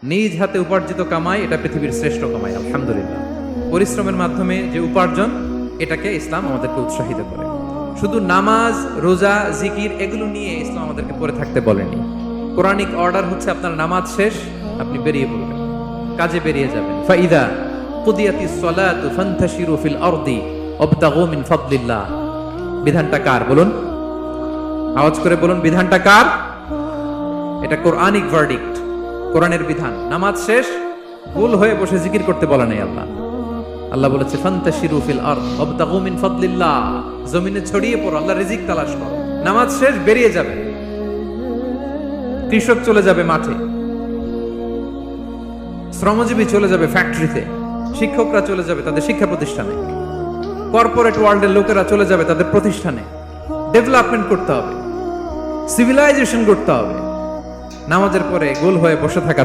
নিজ হাতে উপার্জিত কামাই এটা পৃথিবীর শ্রেষ্ঠ কামাই, আলহামদুলিল্লাহ। পরিশ্রমের মাধ্যমে যে উপার্জন, এটাকে ইসলাম আমাদেরকে উৎসাহিত করে। শুধু নামাজ, রোজা, জিকির এগুলো নিয়ে ইসলাম আমাদেরকে পড়ে থাকতে বলেনি। কোরআনিক অর্ডার হচ্ছে আপনার নামাজ শেষ, আপনি বেরিয়ে পড়বেন, কাজে বেরিয়ে যাবেন। ফাইদা কুদিয়াতিস সালাতু ফান্তাশিরু ফিল আরদি ওয়াবতাগু মিন ফাদলিল্লাহ। বিধানটা কার বলুন? আওয়াজ করে বলুন, বিধানটা কার? এটা কোরআনিক ভার্ডিক্ট, কোরআনের বিধান। নামাজ শেষ, গোল হয়ে বসে জিকির করতে বলা নাই আল্লাহ। আল্লাহ বলেছে ফান্তাশিরু ফিল আরদ ওয়াবতাগু মিন ফাদলিল্লাহ, জমিনে ছড়িয়ে পড়ো, আল্লাহর রিজিক তালাশ করো। নামাজ শেষ, বেরিয়ে যাবে। কৃষক চলে যাবে মাঠে, শ্রমজীবী চলে যাবে ফ্যাক্টরিতে, শিক্ষকরা চলে যাবে তাদের শিক্ষা প্রতিষ্ঠানে, কর্পোরেট ওয়ার্ল্ডের লোকেরা চলে যাবে তাদের প্রতিষ্ঠানে। ডেভেলপমেন্ট করতে হবে, সিভিলাইজেশন করতে হবে। নামাজের পরে গোল হয়ে বসে থাকা